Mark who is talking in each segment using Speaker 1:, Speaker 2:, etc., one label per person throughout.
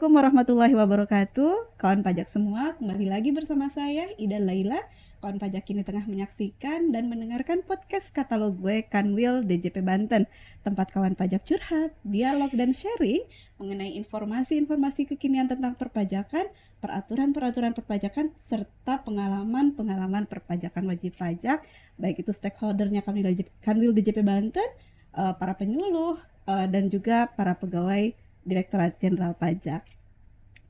Speaker 1: Assalamualaikum warahmatullahi wabarakatuh. Kawan pajak semua, kembali lagi bersama saya Ida Laila. Kawan pajak kini tengah menyaksikan dan mendengarkan podcast katalog gue Kanwil DJP Banten, tempat kawan pajak curhat, dialog dan sharing mengenai informasi-informasi kekinian tentang perpajakan, peraturan-peraturan perpajakan, serta pengalaman-pengalaman perpajakan wajib pajak, baik itu stakeholdernya Kanwil DJP Banten, para penyuluh, dan juga para pegawai Direktorat Jenderal Pajak.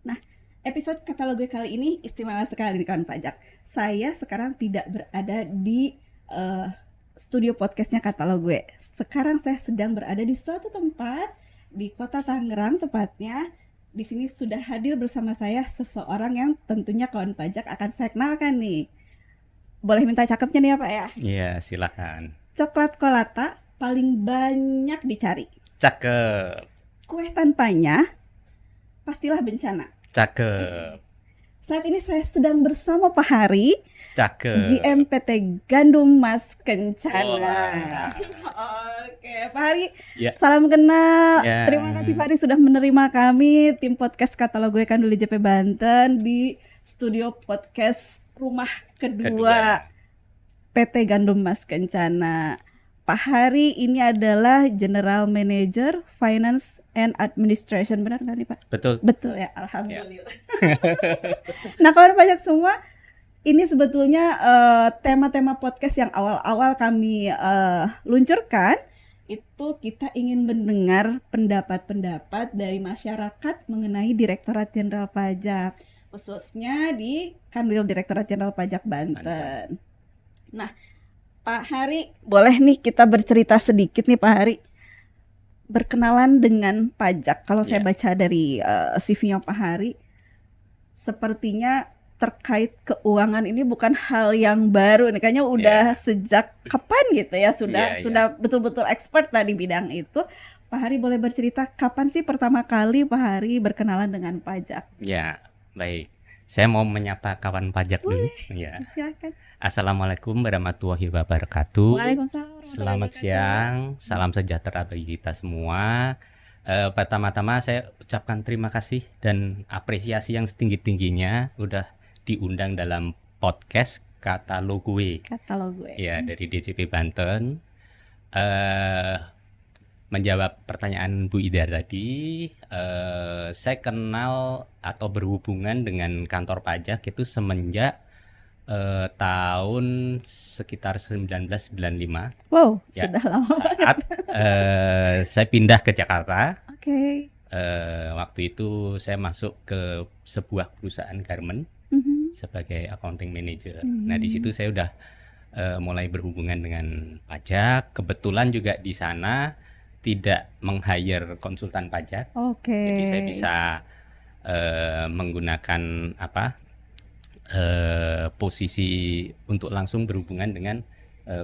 Speaker 1: Nah, episode katalog gue kali ini istimewa sekali nih kawan pajak. Saya sekarang tidak berada di studio podcastnya katalog gue. Sekarang saya sedang berada di suatu tempat di kota Tangerang tepatnya. Di sini sudah hadir bersama saya seseorang yang tentunya kawan pajak akan saya kenalkan nih. Boleh minta cakepnya nih ya Pak ya?
Speaker 2: Iya, silakan.
Speaker 1: Coklat Kolata paling banyak dicari.
Speaker 2: Cakep.
Speaker 1: Kue tanpanya pastilah bencana.
Speaker 2: Cakep.
Speaker 1: Saat ini saya sedang bersama Pak Hari,
Speaker 2: Cakep.
Speaker 1: GM PT Gandum Mas Kencana.
Speaker 2: Wah.
Speaker 1: Oke, Pak Hari,
Speaker 2: Ya.
Speaker 1: salam kenal.
Speaker 2: Ya.
Speaker 1: Terima kasih Pak Hari sudah menerima kami, tim podcast katalog gue Kanwil DJP Banten di studio podcast rumah kedua PT Gandum Mas Kencana. Pak Hari ini adalah General Manager Finance and Administration, benar nggak nih Pak?
Speaker 2: Betul.
Speaker 1: Betul ya, alhamdulillah. Nah kawan pajak semua, ini sebetulnya tema-tema podcast yang awal-awal kami luncurkan, itu kita ingin mendengar pendapat-pendapat dari masyarakat mengenai Direktorat Jenderal Pajak, khususnya di Kanwil Direktorat Jenderal Pajak Banten. Nah, Pak Hari, boleh nih kita bercerita sedikit nih Pak Hari, berkenalan dengan pajak. Kalau saya baca dari CV-nya Pak Hari, sepertinya terkait keuangan ini bukan hal yang baru nih, kayaknya udah sejak kapan gitu ya, sudah betul-betul expert di bidang itu. Pak Hari boleh bercerita kapan sih pertama kali Pak Hari berkenalan dengan pajak?
Speaker 2: Ya, baik. Saya mau menyapa kawan pajak dulu. Ya.
Speaker 1: Silakan.
Speaker 2: Assalamualaikum warahmatullahi wabarakatuh.
Speaker 1: Waalaikumsalam.
Speaker 2: Selamat siang, salam sejahtera bagi kita semua. Pertama-tama saya ucapkan terima kasih dan apresiasi yang setinggi-tingginya udah diundang dalam podcast katalog gue. Ya, dari DJP Banten. Menjawab pertanyaan Bu Ida tadi, saya kenal atau berhubungan dengan kantor pajak itu semenjak tahun sekitar 1995.
Speaker 1: Wow, ya, sudah lama
Speaker 2: saat saya pindah ke Jakarta.
Speaker 1: Oke.
Speaker 2: Waktu itu saya masuk ke sebuah perusahaan garment sebagai accounting manager. Nah, di situ saya udah mulai berhubungan dengan pajak. Kebetulan juga di sana tidak meng-hire konsultan pajak. Jadi saya bisa menggunakan posisi untuk langsung berhubungan dengan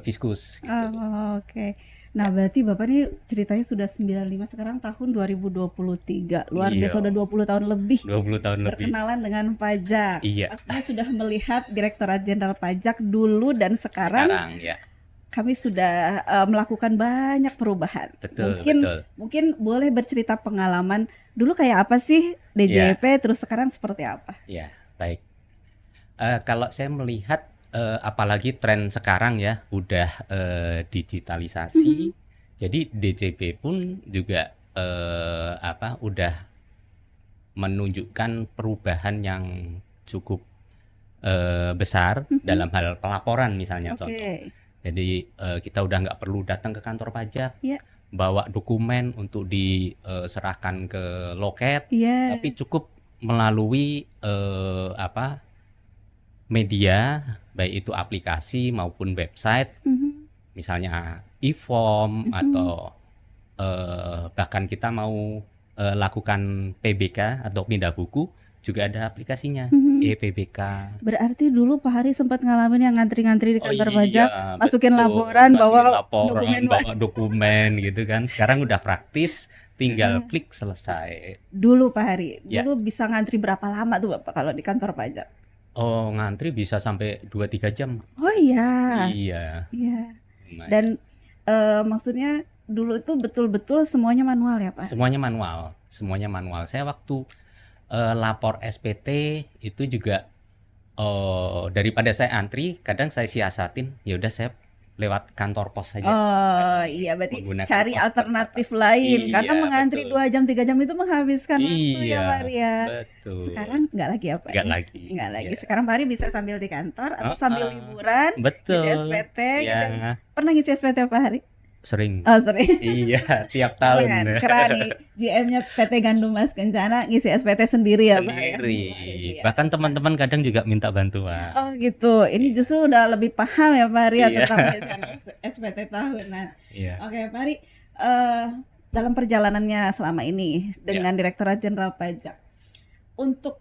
Speaker 2: Fiskus gitu.
Speaker 1: Oke. Nah, berarti Bapak ini ceritanya sudah 95, sekarang tahun 2023. Luar biasa, udah 20 tahun lebih.
Speaker 2: 20 tahun
Speaker 1: berkenalan
Speaker 2: lebih
Speaker 1: dengan pajak.
Speaker 2: Iya.
Speaker 1: Artinya sudah melihat Direktorat Jenderal Pajak dulu dan sekarang
Speaker 2: ya.
Speaker 1: Kami sudah melakukan banyak perubahan.
Speaker 2: Betul.
Speaker 1: Mungkin boleh bercerita pengalaman dulu kayak apa sih DJP, terus sekarang seperti apa?
Speaker 2: Ya, baik. Kalau saya melihat apalagi tren sekarang ya udah digitalisasi, jadi DJP pun juga udah menunjukkan perubahan yang cukup besar dalam hal pelaporan misalnya. Contoh. Jadi kita udah nggak perlu datang ke kantor pajak, bawa dokumen untuk diserahkan ke loket, tapi cukup melalui media, baik itu aplikasi maupun website, misalnya e-form atau bahkan kita mau lakukan PBK atau pindah buku juga ada aplikasinya, e-PBK.
Speaker 1: Berarti dulu Pak Hari sempat ngalamin yang ngantri-ngantri di kantor pajak, masukin laporan, bawa
Speaker 2: dokumen gitu kan. Sekarang udah praktis, tinggal klik selesai.
Speaker 1: Dulu Pak Hari, dulu bisa ngantri berapa lama tuh Bapak kalau di kantor pajak?
Speaker 2: Oh, ngantri bisa sampai 2-3 jam.
Speaker 1: Oh iya.
Speaker 2: Iya.
Speaker 1: Dan maksudnya dulu itu betul-betul semuanya manual ya Pak?
Speaker 2: Semuanya manual. Saya waktu lapor SPT itu juga daripada saya antri, kadang saya siasatin, ya udah saya lewat kantor pos saja.
Speaker 1: Oh iya, berarti
Speaker 2: Menggunakan
Speaker 1: cari
Speaker 2: pos
Speaker 1: alternatif
Speaker 2: tercatat.
Speaker 1: lain karena
Speaker 2: Iya,
Speaker 1: mengantri
Speaker 2: betul.
Speaker 1: 2 jam 3 jam itu menghabiskan waktu ya
Speaker 2: Iya,
Speaker 1: Maria.
Speaker 2: betul.
Speaker 1: Sekarang nggak lagi ya Pak
Speaker 2: Nggak
Speaker 1: ya?
Speaker 2: lagi.
Speaker 1: Nggak lagi.
Speaker 2: Ya.
Speaker 1: Sekarang Pak Ari bisa sambil di kantor atau sambil
Speaker 2: Heeh,
Speaker 1: liburan ngisi
Speaker 2: betul.
Speaker 1: SPT gitu.
Speaker 2: Ya,
Speaker 1: Pernah ngisi SPT Pak Hari?
Speaker 2: sering.
Speaker 1: Oh sering.
Speaker 2: Iya, tiap tahun.
Speaker 1: Keren nih. GM-nya PT Gandum Mas Kencana ngisi SPT sendiri ya Pak ya?
Speaker 2: Sendiri.
Speaker 1: Luar
Speaker 2: Bahkan
Speaker 1: biasa.
Speaker 2: teman-teman kadang juga minta bantuan.
Speaker 1: Oh gitu. Ini
Speaker 2: Iya.
Speaker 1: justru udah lebih paham ya Pak Ari ya
Speaker 2: Iya.
Speaker 1: tentang pengisian SPT tahunan.
Speaker 2: Iya.
Speaker 1: Oke Pak Ari, dalam perjalanannya selama ini
Speaker 2: Ya.
Speaker 1: dengan Direktorat Jenderal Pajak, untuk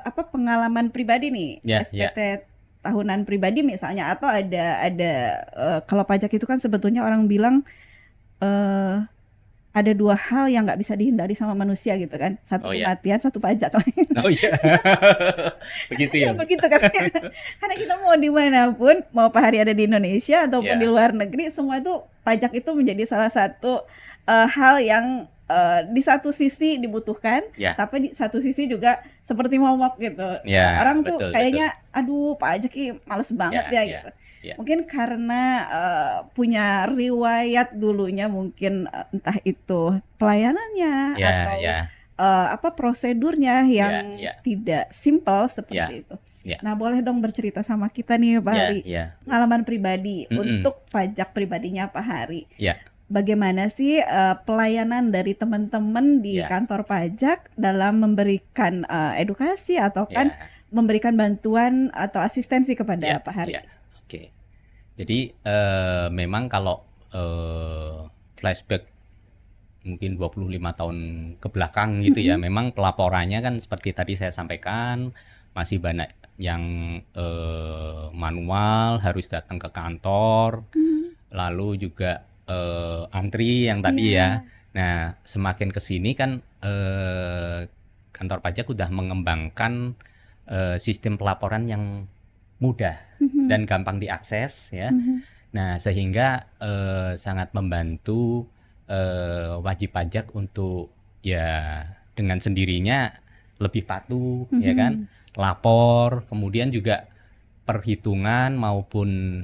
Speaker 1: apa pengalaman pribadi nih
Speaker 2: Ya,
Speaker 1: SPT tahunan pribadi misalnya, atau ada kalau pajak itu kan sebetulnya orang bilang ada 2 hal yang nggak bisa dihindari sama manusia gitu kan, satu
Speaker 2: Oh ya.
Speaker 1: kematian, satu pajak.
Speaker 2: Oh iya. Begitu ya.
Speaker 1: Begitu kan, karena kita mau dimanapun, mau Pak Hari ada di Indonesia ataupun
Speaker 2: Ya.
Speaker 1: di luar negeri, semua itu pajak itu menjadi salah satu hal yang di satu sisi dibutuhkan,
Speaker 2: Ya.
Speaker 1: tapi di satu sisi juga seperti momok gitu.
Speaker 2: Ya,
Speaker 1: Orang tuh
Speaker 2: betul,
Speaker 1: kayaknya, aduh pajak ini males banget ya gitu.
Speaker 2: ya.
Speaker 1: Mungkin karena punya riwayat dulunya, mungkin entah itu pelayanannya
Speaker 2: Ya,
Speaker 1: atau
Speaker 2: ya.
Speaker 1: apa prosedurnya yang
Speaker 2: Ya.
Speaker 1: tidak simpel seperti itu.
Speaker 2: Ya.
Speaker 1: Nah, boleh dong bercerita sama kita nih Pak Hari,
Speaker 2: Ya.
Speaker 1: pengalaman pribadi
Speaker 2: Mm-mm.
Speaker 1: untuk pajak pribadinya Pak Hari.
Speaker 2: Ya.
Speaker 1: Bagaimana sih pelayanan dari teman-teman di
Speaker 2: Ya.
Speaker 1: kantor pajak dalam memberikan edukasi atau kan
Speaker 2: Ya.
Speaker 1: memberikan bantuan atau asistensi kepada
Speaker 2: Ya,
Speaker 1: Pak Hari?
Speaker 2: ya. Oke. Jadi memang kalau flashback mungkin 25 tahun ke belakang gitu ya, memang pelaporannya kan seperti tadi saya sampaikan masih banyak yang manual, harus datang ke kantor, lalu juga antri yang tadi ya. Nah, semakin ke sini kan kantor pajak udah mengembangkan sistem pelaporan yang mudah dan gampang diakses ya. Nah, sehingga sangat membantu wajib pajak untuk ya dengan sendirinya lebih patuh ya kan, lapor, kemudian juga perhitungan maupun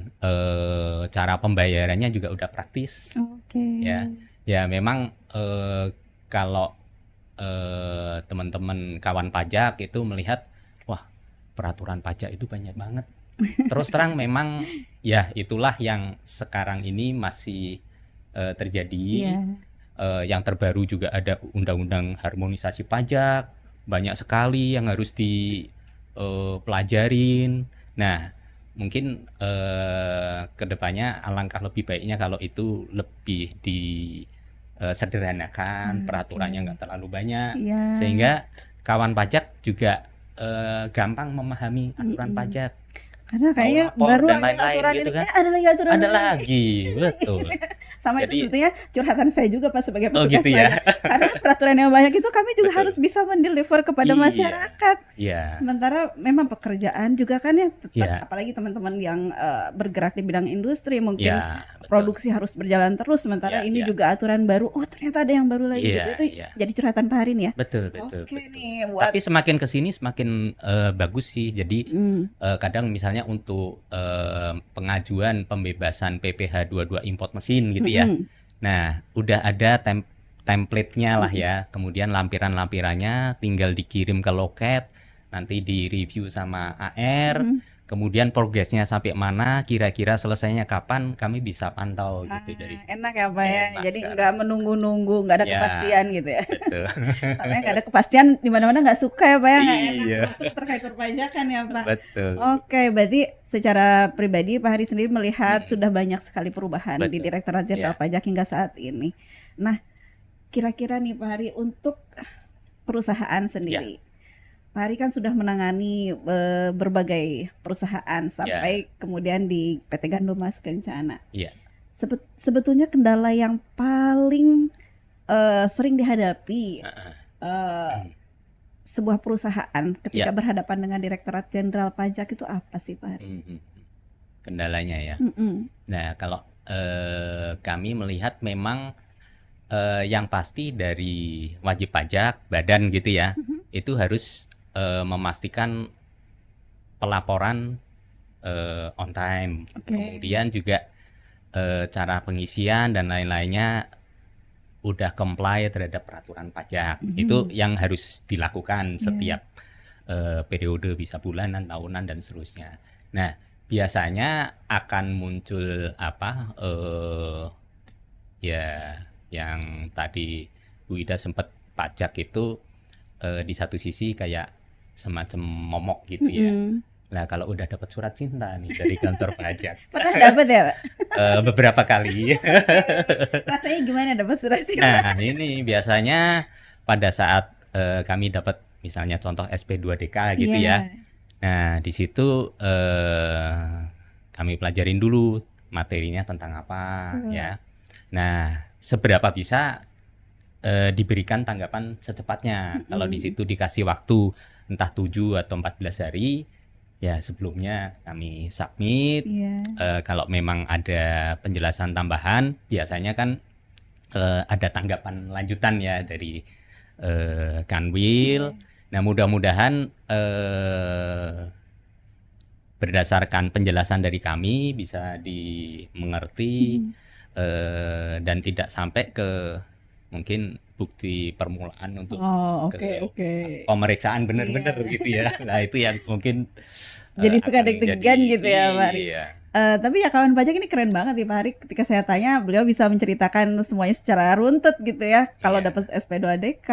Speaker 2: cara pembayarannya juga udah praktis. Ya. Ya memang kalau teman-teman kawan pajak itu melihat, wah peraturan pajak itu banyak banget. Terus terang memang ya itulah yang sekarang ini masih terjadi. Yang terbaru juga ada undang-undang harmonisasi pajak, banyak sekali yang harus dipelajarin. Nah, mungkin kedepannya alangkah lebih baiknya kalau itu lebih disederhanakan, peraturannya nggak terlalu banyak, sehingga kawan pajak juga gampang memahami aturan pajak.
Speaker 1: Karena kayaknya baru
Speaker 2: dan
Speaker 1: ada aturan
Speaker 2: gitu
Speaker 1: ini,
Speaker 2: kan?
Speaker 1: ada lagi aturan
Speaker 2: Ada lagi, betul.
Speaker 1: Sama
Speaker 2: Jadi,
Speaker 1: itu sebetulnya curhatan saya juga Pak sebagai petugas
Speaker 2: gitu ya?
Speaker 1: pajak. Karena peraturan yang banyak itu kami juga harus bisa mendeliver kepada masyarakat. Sementara memang pekerjaan juga kan ya tetap, apalagi teman-teman yang bergerak di bidang industri, mungkin produksi harus berjalan terus. Sementara ini juga aturan baru, oh ternyata ada yang baru lagi. Itu jadi curhatan Pak Hari nih ya?
Speaker 2: Betul.
Speaker 1: Nih,
Speaker 2: tapi semakin kesini semakin bagus sih. Jadi kadang misalnya untuk pengajuan pembebasan PPh 22 import mesin gitu ya. Nah, udah ada template-nya lah ya. Kemudian lampiran-lampirannya tinggal dikirim ke loket, nanti di-review sama AR. Kemudian progresnya sampai mana, kira-kira selesainya kapan, kami bisa pantau gitu dari situ.
Speaker 1: Enak ya Pak ya. Jadi nggak menunggu-nunggu, nggak ada kepastian gitu ya.
Speaker 2: Betul.
Speaker 1: Sampai nggak ada kepastian di mana-mana nggak suka ya Pak ya, nggak enak masuk terkait perpajakan ya Pak.
Speaker 2: Betul.
Speaker 1: Oke, berarti secara pribadi Pak Hari sendiri melihat sudah banyak sekali perubahan di Direktorat Jenderal Pajak hingga saat ini. Nah, kira-kira nih Pak Hari untuk perusahaan sendiri. Pak Hari kan sudah menangani berbagai perusahaan sampai kemudian di PT Gandum Mas Kencana. Sebetulnya kendala yang paling sering dihadapi sebuah perusahaan ketika berhadapan dengan Direktorat Jenderal Pajak itu apa sih Pak Hari?
Speaker 2: Kendalanya ya. Nah, kalau kami melihat memang yang pasti dari wajib pajak, badan gitu ya. itu harus memastikan pelaporan on time. Kemudian juga cara pengisian dan lain-lainnya udah comply terhadap peraturan pajak. Itu yang harus dilakukan setiap periode, bisa bulanan, tahunan dan seterusnya. Nah, biasanya akan muncul ya yang tadi Bu Ida sempat pajak itu di satu sisi kayak semacam momok gitu ya. Nah, kalau udah dapat surat cinta nih dari kantor pajak.
Speaker 1: Pernah dapat ya, Pak?
Speaker 2: Beberapa kali.
Speaker 1: Rasanya gimana dapat surat cinta?
Speaker 2: Nah, ini biasanya pada saat kami dapat misalnya contoh SP2DK gitu ya. Nah, di situ kami pelajarin dulu materinya tentang apa ya. Nah, seberapa bisa diberikan tanggapan secepatnya. Kalau di situ dikasih waktu entah 7 atau 14 hari, ya sebelumnya kami submit. Kalau memang ada penjelasan tambahan, biasanya kan ada tanggapan lanjutan ya dari Kanwil. Nah, mudah-mudahan berdasarkan penjelasan dari kami bisa dimengerti dan tidak sampai ke mungkin bukti permulaan untuk pemeriksaan benar-benar gitu ya. Nah, itu yang mungkin
Speaker 1: jadi suka deg-degan gitu ya, Pak.
Speaker 2: Iya.
Speaker 1: Tapi ya kawan pajak ini keren banget nih Pak Hari. Ketika saya tanya, beliau bisa menceritakan semuanya secara runtut gitu ya. Kalau dapat SP2DK,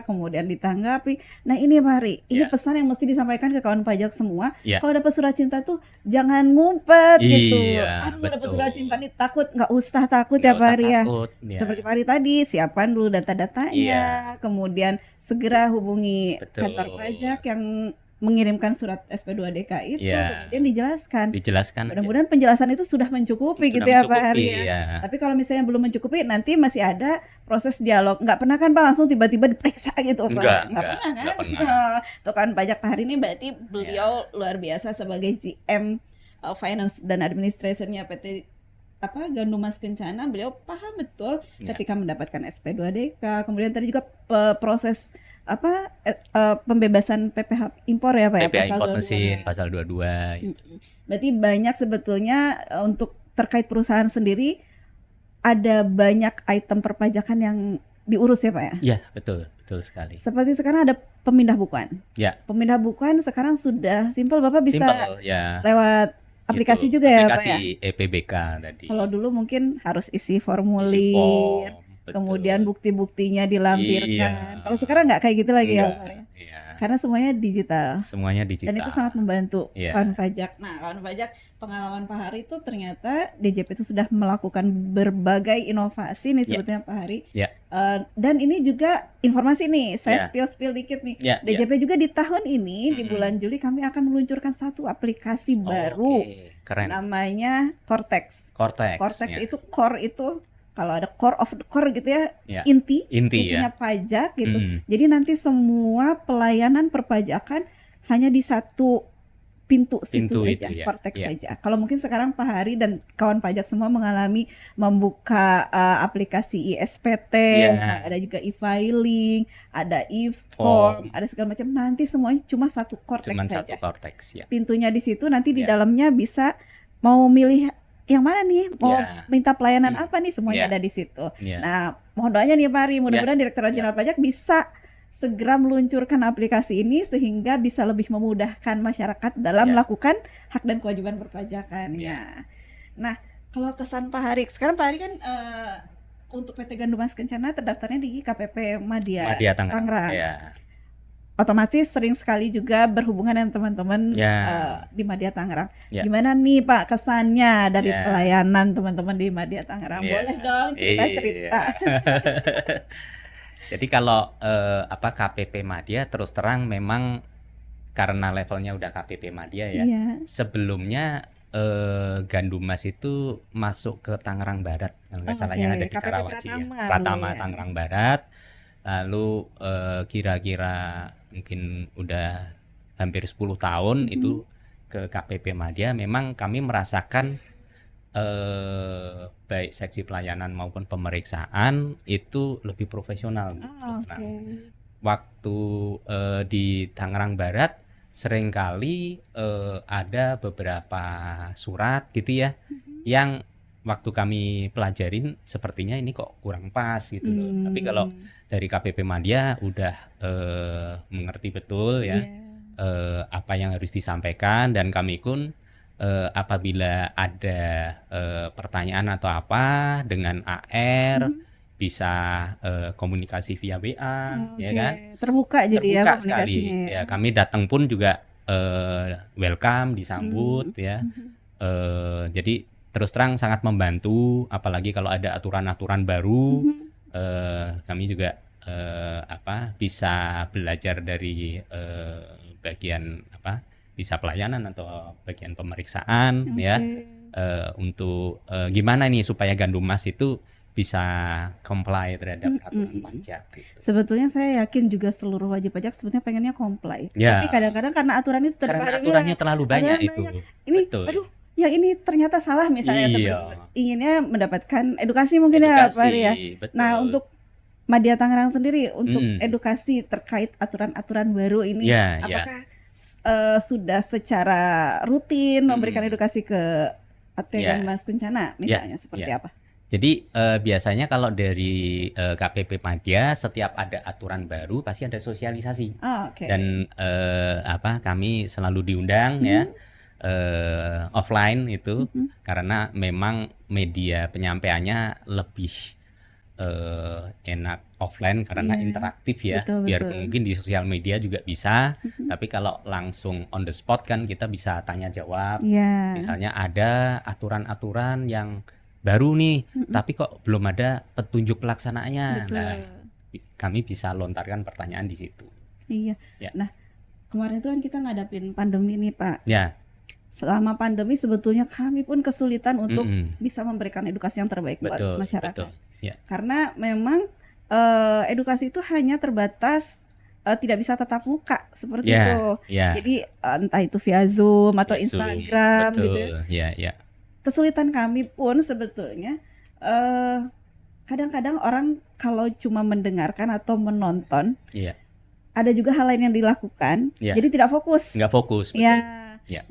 Speaker 1: kemudian ditanggapi. Nah ini Pak Hari, ini pesan yang mesti disampaikan ke kawan pajak semua. Kalau dapat surat cinta tuh jangan ngumpet gitu. Aduh, dapat surat cinta nih takut, nggak usah takut ya Pak Hari ya. Seperti Pak Hari tadi, siapkan dulu data-datanya, kemudian segera hubungi kantor pajak yang mengirimkan surat SP2DK itu, kemudian dijelaskan. Mudah-mudahan penjelasan itu sudah mencukupi gitu ya Pak Hari ya. Tapi kalau misalnya belum mencukupi, nanti masih ada proses dialog. Nggak pernah kan Pak langsung tiba-tiba diperiksa gitu Pak? Nggak pernah kan? Tuh kan pajak Pak Hari ini berarti beliau luar biasa sebagai GM Finance dan Administration-nya PT Gandum Mas Kencana. Beliau paham betul ketika mendapatkan SP2DK. Kemudian tadi juga proses pembebasan PPh impor ya Pak ya,
Speaker 2: PPh impor mesin pasal 22 gitu.
Speaker 1: Berarti banyak sebetulnya untuk terkait perusahaan sendiri ada banyak item perpajakan yang diurus ya Pak ya?
Speaker 2: Iya, betul sekali.
Speaker 1: Seperti sekarang ada pemindah bukuan.
Speaker 2: Ya.
Speaker 1: Pemindah bukuan sekarang sudah simpel, Bapak bisa lewat aplikasi juga ya Pak ya?
Speaker 2: Aplikasi EPBK tadi.
Speaker 1: Kalau dulu mungkin harus isi formulir. Kemudian bukti-buktinya dilampirkan. Kalau sekarang nggak kayak gitu lagi ya Pak ya? Karena semuanya digital. Dan itu sangat membantu kawan pajak. Nah, kawan pajak, pengalaman Pak Hari itu ternyata DJP itu sudah melakukan berbagai inovasi nih sebetulnya Pak Hari. Dan ini juga informasi nih, saya spill dikit nih. DJP juga di tahun ini di bulan Juli kami akan meluncurkan satu aplikasi baru.
Speaker 2: Keren.
Speaker 1: Namanya Cortex. Cortex itu core itu. Kalau ada core of the core gitu ya, intinya pajak gitu. Jadi nanti semua pelayanan perpajakan hanya di satu pintu situ saja, Cortex saja. Kalau mungkin sekarang Pak Hari dan kawan pajak semua mengalami membuka aplikasi ISPT, ada juga e-filing, ada e-form, ada segala macam. Nanti semuanya cuma satu Cortex saja. Pintunya di situ, nanti di dalamnya bisa mau milih yang mana nih, mau minta pelayanan apa nih, semuanya ada di situ. Nah, mohon doanya nih Pak Hari, mudah-mudahan Direktorat Jenderal Pajak bisa segera meluncurkan aplikasi ini sehingga bisa lebih memudahkan masyarakat dalam melakukan hak dan kewajiban perpajakan. Nah, kalau kesan Pak Hari, sekarang Pak Hari kan untuk PT Gandum Mas Kencana terdaftarnya di KPP Madya Tangerang. Otomatis sering sekali juga berhubungan dengan teman-teman di Madya Tangerang. Gimana nih Pak kesannya dari pelayanan teman-teman di Madya Tangerang? Boleh dong cerita-cerita.
Speaker 2: Jadi kalau KPP Madya terus terang memang karena levelnya udah KPP Madya ya. Sebelumnya Gandum Mas itu masuk ke Tangerang Barat, kalau nggak salah yang ada di Karawaci Pratama Tangerang Barat. Lalu kira-kira mungkin udah hampir 10 tahun itu ke KPP Madya. Memang kami merasakan baik seksi pelayanan maupun pemeriksaan itu lebih profesional. waktu di Tangerang Barat seringkali ada beberapa surat gitu ya, yang waktu kami pelajarin sepertinya ini kok kurang pas gitu loh. Tapi kalau dari KPP Madya udah mengerti betul ya apa yang harus disampaikan, dan kami pun apabila ada pertanyaan atau apa dengan AR bisa komunikasi via WA, ya kan?
Speaker 1: Terbuka jadi ya
Speaker 2: Terbuka
Speaker 1: komunikasinya
Speaker 2: sekali.
Speaker 1: ya.
Speaker 2: Ya, kami datang pun juga welcome, disambut ya. Jadi terus terang sangat membantu, apalagi kalau ada aturan-aturan baru, kami juga bisa belajar dari bagian bisa pelayanan atau bagian pemeriksaan ya, untuk gimana nih supaya Gandum Mas itu bisa comply terhadap peraturan pajak gitu.
Speaker 1: Sebetulnya saya yakin juga seluruh wajib pajak sebetulnya pengennya comply.
Speaker 2: Ya.
Speaker 1: Tapi kadang-kadang karena aturan itu tadi Pak Hari
Speaker 2: aturannya
Speaker 1: bilang,
Speaker 2: terlalu banyak
Speaker 1: aturan
Speaker 2: itu.
Speaker 1: Ini
Speaker 2: Betul.
Speaker 1: aduh, yang ini ternyata salah misalnya seperti
Speaker 2: Iya.
Speaker 1: itu. Inginnya mendapatkan edukasi mungkin ya Pak Hari ya.
Speaker 2: Betul.
Speaker 1: Nah, untuk Madya Tangerang sendiri untuk edukasi terkait aturan-aturan baru ini, apakah sudah secara rutin memberikan edukasi ke Gandum Mas Kencana misalnya seperti apa?
Speaker 2: Jadi biasanya kalau dari KPP Madya setiap ada aturan baru pasti ada sosialisasi. Dan kami selalu diundang ya offline itu karena memang media penyampaiannya lebih enak offline karena interaktif ya. Biar mungkin di sosial media juga bisa, tapi kalau langsung on the spot kan kita bisa tanya jawab. Misalnya ada aturan-aturan yang baru nih, tapi kok belum ada petunjuk pelaksanaannya. Nah, kami bisa lontarkan pertanyaan di situ.
Speaker 1: Iya. Ya. Nah, kemarin itu kan kita ngadapin pandemi nih Pak.
Speaker 2: Ya.
Speaker 1: Selama pandemi sebetulnya kami pun kesulitan untuk bisa memberikan edukasi yang terbaik buat masyarakat.
Speaker 2: Ya.
Speaker 1: Karena memang edukasi itu hanya terbatas tidak bisa tatap muka seperti itu. Jadi entah itu via Zoom atau Instagram
Speaker 2: betul.
Speaker 1: gitu.
Speaker 2: Ya.
Speaker 1: Kesulitan kami pun sebetulnya kadang-kadang orang kalau cuma mendengarkan atau menonton, ada juga hal lain yang dilakukan, jadi tidak fokus.
Speaker 2: Nggak fokus.
Speaker 1: Betul.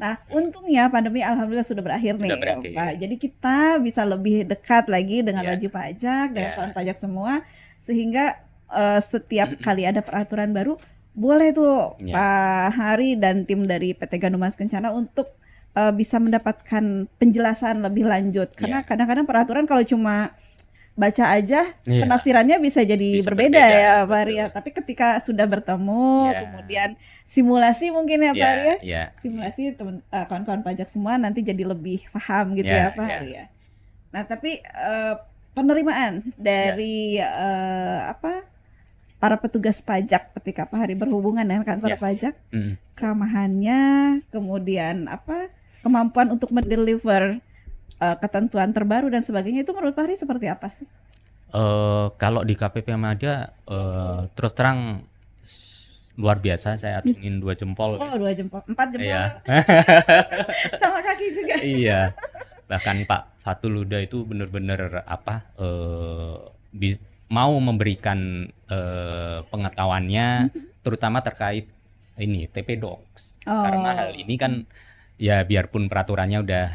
Speaker 1: Nah, untungnya pandemi alhamdulillah sudah berakhir nih, Pak. Jadi kita bisa lebih dekat lagi dengan wajib pajak, dengan kawan pajak semua, sehingga setiap kali ada peraturan baru, boleh tuh Pak Hari dan tim dari PT Gandum Mas Kencana untuk bisa mendapatkan penjelasan lebih lanjut. Karena kadang-kadang peraturan kalau cuma baca aja penafsirannya bisa jadi berbeda ya Pak Ari ya. Tapi ketika sudah bertemu kemudian simulasi mungkin ya Pak Ari ya. Simulasi kawan-kawan pajak semua nanti jadi lebih paham gitu ya Pak Ari ya. Nah, tapi penerimaan dari para petugas pajak ketika Pak Hari berhubungan dengan kantor pajak, keramahannya, kemudian kemampuan untuk mendeliver ketentuan terbaru dan sebagainya, itu menurut Pak Hari seperti apa sih?
Speaker 2: Kalau di KPP Madya terus terang luar biasa, saya acungin 2 jempol.
Speaker 1: 2 jempol, 4 jempol.
Speaker 2: Iya.
Speaker 1: Sama kaki juga.
Speaker 2: Iya. Bahkan Pak Fatul Huda itu benar-benar mau memberikan pengetahuannya terutama terkait ini TP Docs. Karena hal ini kan ya biarpun peraturannya udah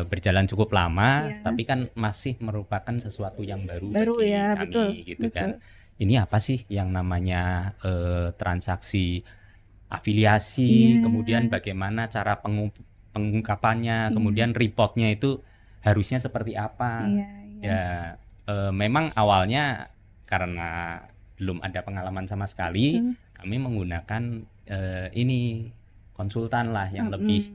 Speaker 2: berjalan cukup lama, tapi kan masih merupakan sesuatu yang baru bagi kami gitu kan. Ini apa sih yang namanya transaksi afiliasi, kemudian bagaimana cara pengungkapannya, kemudian reportnya itu harusnya seperti apa. Ya memang awalnya karena belum ada pengalaman sama sekali, kami menggunakan ini konsultan lah yang lebih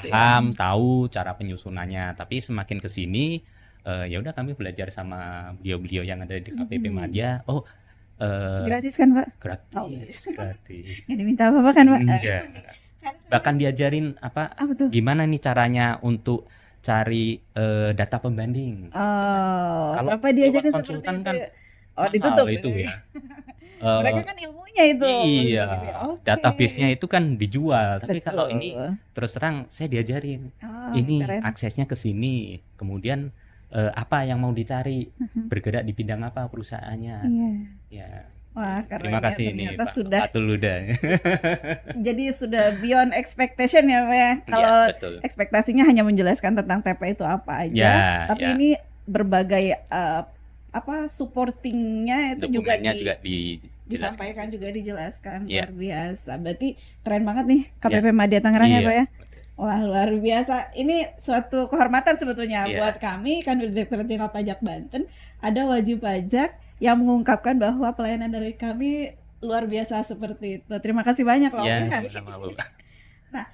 Speaker 2: paham, tahu cara penyusunannya. Tapi semakin kesini ya udah kami belajar sama beliau-beliau yang ada di KPP Madya.
Speaker 1: Gratis kan Pak?
Speaker 2: Gratis.
Speaker 1: Nggak diminta apa-apa kan Pak?
Speaker 2: Bahkan diajarin gimana nih caranya untuk cari data pembanding.
Speaker 1: Kalau sampai diajarin konsultan
Speaker 2: kan
Speaker 1: ditutup
Speaker 2: itu ya.
Speaker 1: Mereka kan ilmunya itu.
Speaker 2: Iya. Database-nya itu kan dijual, tapi kalau ini terus terang saya diajarin. Ini aksesnya ke sini, kemudian apa yang mau dicari, bergerak di bidang apa perusahaannya. Ya,
Speaker 1: Wah, keren
Speaker 2: Terima
Speaker 1: ya,
Speaker 2: kasih ini
Speaker 1: ternyata
Speaker 2: Pak
Speaker 1: sudah
Speaker 2: Fatul Huda.
Speaker 1: jadi sudah beyond expectation ya, Pak ya.
Speaker 2: Iya,
Speaker 1: Kalau
Speaker 2: betul.
Speaker 1: ekspektasinya hanya menjelaskan tentang TP itu apa aja,
Speaker 2: Ya,
Speaker 1: tapi
Speaker 2: ya.
Speaker 1: ini berbagai supportingnya itu juga
Speaker 2: Dokumennya juga dijelaskan.
Speaker 1: disampaikan juga dijelaskan.
Speaker 2: Iya.
Speaker 1: Luar biasa. Berarti keren banget nih KPP
Speaker 2: Iya.
Speaker 1: Madya Tangerang ya,
Speaker 2: Iya,
Speaker 1: Pak ya.
Speaker 2: betul.
Speaker 1: Wah, luar biasa. Ini suatu kehormatan sebetulnya
Speaker 2: Iya.
Speaker 1: buat kami kan Direktorat Jenderal Pajak Banten, ada wajib pajak yang mengungkapkan bahwa pelayanan dari kami luar biasa seperti itu. Terima kasih banyak loh.
Speaker 2: Iya,
Speaker 1: Pak.
Speaker 2: sama-sama Bu.
Speaker 1: Nah,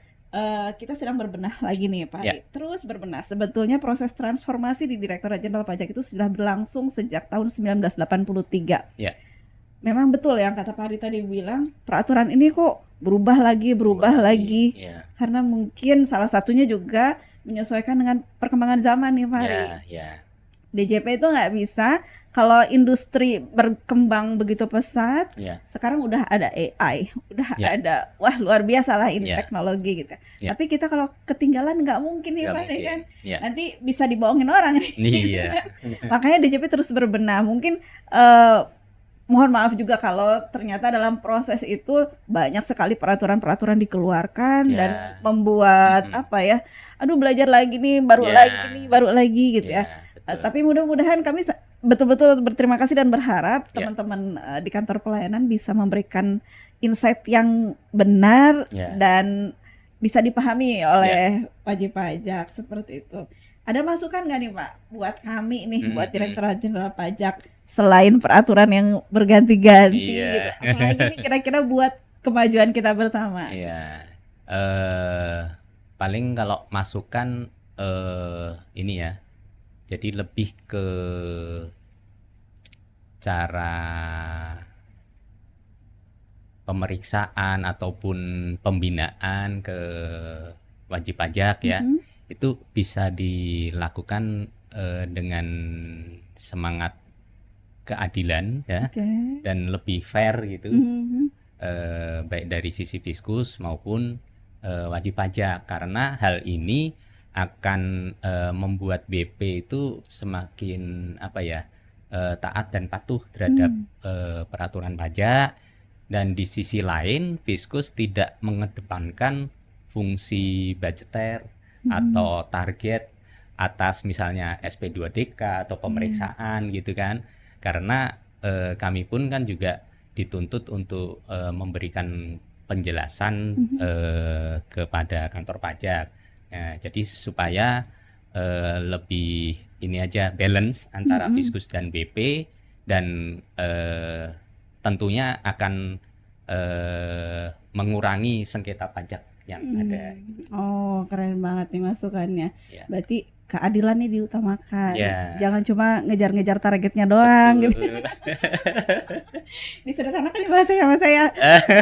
Speaker 1: kita sedang berbenah lagi nih Pak
Speaker 2: Ya.
Speaker 1: Ari. Terus berbenah. Sebetulnya proses transformasi di Direktorat Jenderal Pajak itu sudah berlangsung sejak tahun 1983.
Speaker 2: Ya.
Speaker 1: Memang betul yang kata Pak Ari tadi bilang, peraturan ini kok berubah lagi.
Speaker 2: Ya.
Speaker 1: Karena mungkin salah satunya juga menyesuaikan dengan perkembangan zaman nih Pak Ari.
Speaker 2: Ya.
Speaker 1: DJP itu nggak bisa kalau industri berkembang begitu pesat.
Speaker 2: Ya.
Speaker 1: Sekarang udah ada AI, udah
Speaker 2: Ya.
Speaker 1: ada, wah luar biasa lah ini
Speaker 2: Ya.
Speaker 1: teknologi gitu.
Speaker 2: Ya.
Speaker 1: Tapi kita kalau ketinggalan nggak mungkin nih
Speaker 2: Nggak
Speaker 1: Pak Ari
Speaker 2: mungkin.
Speaker 1: kan.
Speaker 2: Ya.
Speaker 1: Nanti bisa dibohongin orang nih.
Speaker 2: Iya.
Speaker 1: Makanya DJP terus berbenah. Mungkin mohon maaf juga kalau ternyata dalam proses itu banyak sekali peraturan-peraturan dikeluarkan
Speaker 2: Ya.
Speaker 1: dan membuat apa ya, aduh belajar lagi nih, baru
Speaker 2: Ya.
Speaker 1: lagi gitu ya.
Speaker 2: Betul.
Speaker 1: Tapi mudah-mudahan kami betul-betul berterima kasih dan berharap
Speaker 2: Ya.
Speaker 1: teman-teman di kantor pelayanan bisa memberikan insight yang benar
Speaker 2: Ya.
Speaker 1: dan bisa dipahami oleh wajib pajak seperti itu. Ada masukan nggak nih Pak buat kami nih, buat Direktorat Jenderal Pajak selain peraturan yang berganti-ganti
Speaker 2: Iya.
Speaker 1: gitu? Apalagi nih kira-kira buat kemajuan kita bersama.
Speaker 2: Iya. Paling kalau masukan ini ya. Jadi lebih ke cara pemeriksaan ataupun pembinaan ke wajib pajak ya. Itu bisa dilakukan dengan semangat keadilan ya. Dan lebih fair gitu. Baik dari sisi fiskus maupun wajib pajak, karena hal ini akan membuat BP itu semakin taat dan patuh terhadap peraturan pajak, dan di sisi lain fiskus tidak mengedepankan fungsi budgeter atau target atas misalnya SP2DK atau pemeriksaan gitu kan, karena kami pun kan juga dituntut untuk memberikan penjelasan kepada kantor pajak. Nah, jadi supaya lebih ini aja balance antara fiskus dan BP, dan tentunya akan mengurangi sengketa pajak yang ada.
Speaker 1: Oh, keren banget nih masukannya.
Speaker 2: Ya.
Speaker 1: Berarti keadilan nih diutamakan.
Speaker 2: Ya.
Speaker 1: Jangan cuma ngejar-ngejar targetnya doang gitu. Disederhanakan nih bahasa sama saya.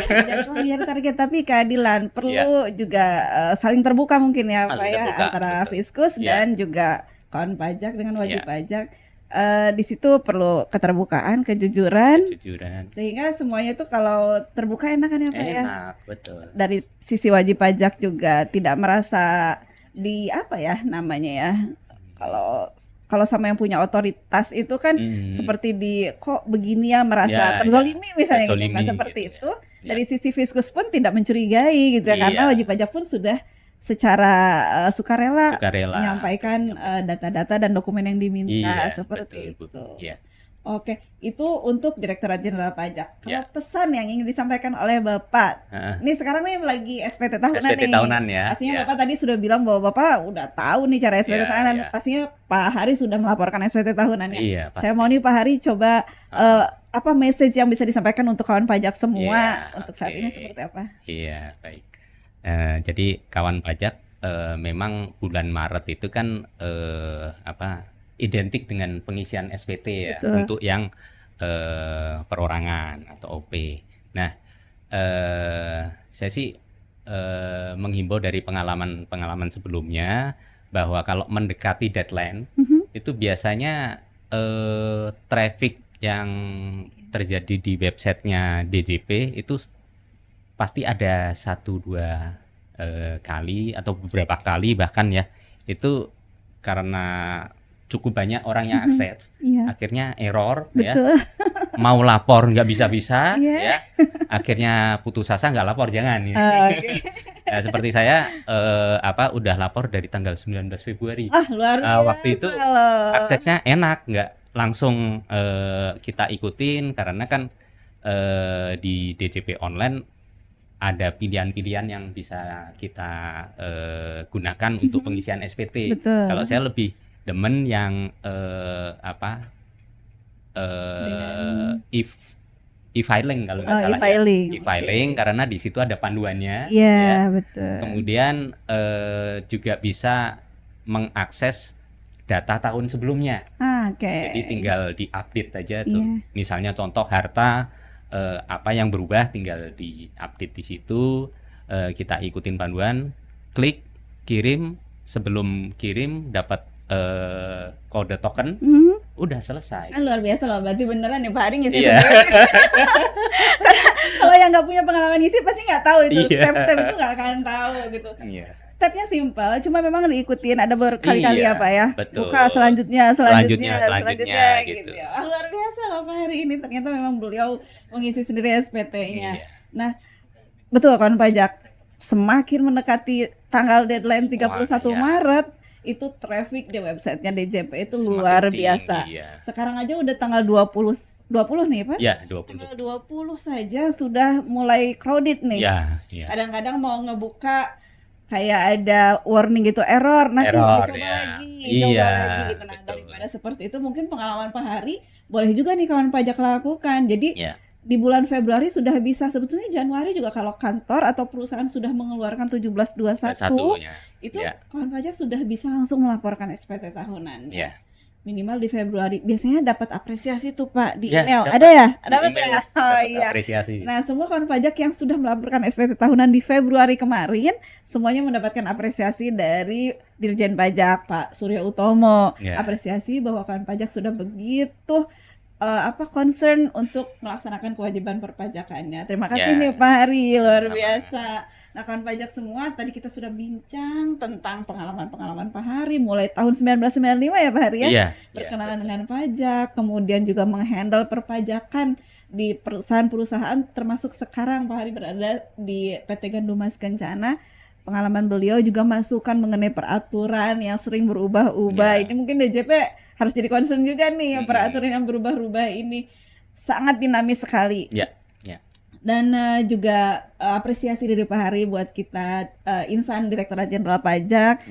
Speaker 1: Jangan cuma ngejar target, tapi keadilan perlu juga saling terbuka mungkin ya Pak ya, antara fiskus dan juga kawan pajak dengan wajib pajak. Di situ perlu keterbukaan, kejujuran, sehingga semuanya itu kalau terbuka enak kan ya Pak ya.
Speaker 2: Enak, betul.
Speaker 1: Dari sisi wajib pajak juga tidak merasa di apa ya namanya ya, kalau sama yang punya otoritas itu kan seperti di kok begini ya, merasa terzolimi misalnya gitu kan, seperti itu. Dari sisi fiskus pun tidak mencurigai gitu ya, karena wajib pajak pun sudah secara sukarela menyampaikan data-data dan dokumen yang diminta seperti itu. Oke, itu untuk Direktorat Jenderal Pajak. Kalau pesan yang ingin disampaikan oleh Bapak, ini sekarang nih lagi SPT tahunan
Speaker 2: SPT
Speaker 1: nih.
Speaker 2: Tahunan ya.
Speaker 1: Pastinya Bapak tadi sudah bilang bahwa Bapak udah tahu nih cara SPT tahunan. Pastinya Pak Hari sudah melaporkan SPT tahunannya.
Speaker 2: Pasti.
Speaker 1: Saya mau nih Pak Hari coba apa message yang bisa disampaikan untuk kawan pajak semua untuk saat ini seperti apa?
Speaker 2: Iya, baik. Jadi kawan pajak memang bulan Maret itu kan identik dengan pengisian SPT ya. Betul. Untuk yang perorangan atau OP. Nah, saya sih menghimbau dari pengalaman sebelumnya bahwa kalau mendekati deadline itu biasanya traffic yang terjadi di websitenya DJP itu pasti ada 1-2 kali atau beberapa kali bahkan ya, itu karena cukup banyak orang yang akses, akhirnya error. Betul. Ya. mau lapor nggak bisa-bisa,
Speaker 1: Iya.
Speaker 2: ya. Akhirnya putus asa nggak lapor, jangan. Ya.
Speaker 1: Oke.
Speaker 2: Ya, seperti saya udah lapor dari tanggal 19 Februari.
Speaker 1: Luar biasa
Speaker 2: Waktu itu
Speaker 1: loh.
Speaker 2: aksesnya enak, nggak langsung kita ikutin karena kan di DJP online ada pilihan-pilihan yang bisa kita gunakan untuk pengisian SPT.
Speaker 1: Betul.
Speaker 2: Kalau saya lebih demen yang e-filing kalau nggak salah
Speaker 1: e-filing.
Speaker 2: E-filing karena di situ ada panduannya.
Speaker 1: Iya,
Speaker 2: ya.
Speaker 1: betul.
Speaker 2: Kemudian juga bisa mengakses data tahun sebelumnya.
Speaker 1: Oke.
Speaker 2: Jadi tinggal diupdate aja tuh. Iya. Misalnya contoh harta apa yang berubah tinggal diupdate di situ. Kita ikutin panduan, klik, kirim. Sebelum kirim dapat kode token. Udah selesai.
Speaker 1: Kan luar biasa loh, berarti beneran ya Pak Ari ngisi
Speaker 2: Iya.
Speaker 1: sendiri. Karena kalau yang nggak punya pengalaman ngisi pasti nggak tahu itu. Step-step itu nggak akan tahu gitu.
Speaker 2: Iya.
Speaker 1: Stepnya simpel, cuma memang diikutin ada berkali-kali
Speaker 2: Iya,
Speaker 1: ya Pak ya.
Speaker 2: betul.
Speaker 1: Buka selanjutnya
Speaker 2: gitu.
Speaker 1: ya. Luar biasa loh Pak Ari ini, ternyata memang beliau mengisi sendiri SPT-nya.
Speaker 2: Iya.
Speaker 1: Nah, betul kawan pajak. Semakin mendekati tanggal deadline 31 Maret, itu traffic di websitenya DJP itu luar biasa.
Speaker 2: Iya.
Speaker 1: Sekarang aja udah tanggal 20 nih Pak?
Speaker 2: Ya, 20.
Speaker 1: Tanggal 20 saja sudah mulai crowded nih.
Speaker 2: Iya.
Speaker 1: Kadang-kadang mau ngebuka kayak ada warning gitu error, nanti dicoba lagi, lagi gitu. Nah, daripada seperti itu mungkin pengalaman Pak Hari boleh juga nih kawan pajak lakukan. Jadi di bulan Februari sudah bisa, sebetulnya Januari juga kalau kantor atau perusahaan sudah mengeluarkan 1721 itu kawan pajak sudah bisa langsung melaporkan SPT tahunan. Minimal di Februari biasanya dapat apresiasi tuh Pak di email. Ada ya? Dapat ya? Oh iya.
Speaker 2: Apresiasi.
Speaker 1: Nah, semua kawan pajak yang sudah melaporkan SPT tahunan di Februari kemarin semuanya mendapatkan apresiasi dari Dirjen Pajak Pak Surya Utomo. Apresiasi bahwa kawan pajak sudah begitu concern untuk melaksanakan kewajiban perpajakannya. Terima kasih nih Pak Hari, luar biasa. Nah, kawan pajak semua, tadi kita sudah bincang tentang pengalaman-pengalaman Pak Hari mulai tahun 1995 ya Pak Hari ya.
Speaker 2: Iya.
Speaker 1: Berkenalan dengan pajak, kemudian juga menghandle perpajakan di perusahaan-perusahaan, termasuk sekarang Pak Hari berada di PT Gandum Mas Kencana. Pengalaman beliau juga masukan mengenai peraturan yang sering berubah-ubah. Ini mungkin DJP harus jadi concern juga nih, peraturan yang berubah-ubah ini sangat dinamis sekali. Dan juga apresiasi dari Pak Hari buat kita insan Direktorat Jenderal Pajak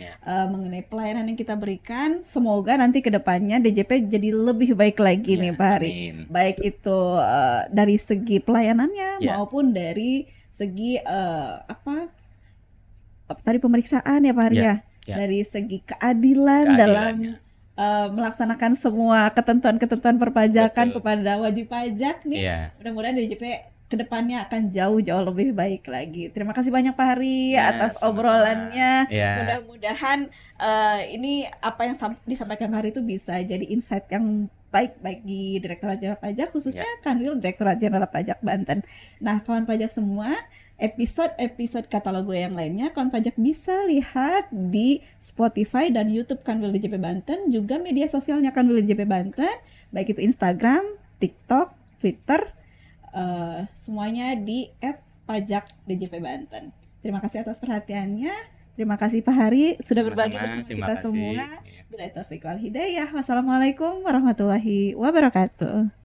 Speaker 1: mengenai pelayanan yang kita berikan. Semoga nanti ke depannya DJP jadi lebih baik lagi nih Pak Hari. Baik itu dari segi pelayanannya maupun dari segi tadi pemeriksaan ya Pak Hari ya. Dari segi keadilan dalam melaksanakan semua ketentuan-ketentuan perpajakan kepada wajib pajak nih. Mudah-mudahan DJP kedepannya akan jauh-jauh lebih baik lagi. Terima kasih banyak Pak Hari atas obrolannya. Mudah-mudahan ini apa yang disampaikan Pak Hari itu bisa jadi insight yang baik bagi Direktorat Jenderal Pajak, khususnya Kanwil Direktorat Jenderal Pajak Banten. Nah, kawan pajak semua, episode katalog gue yang lainnya kawan pajak bisa lihat di Spotify dan YouTube Kanwil DJP Banten, juga media sosialnya Kanwil DJP Banten, baik itu Instagram, TikTok, Twitter, semuanya di @pajakdjp Banten. Terima kasih atas perhatiannya. Terima kasih Pak Hari sudah berbagi bersama kita semua. Bila taufiq wal hidayah. Wassalamualaikum warahmatullahi wabarakatuh.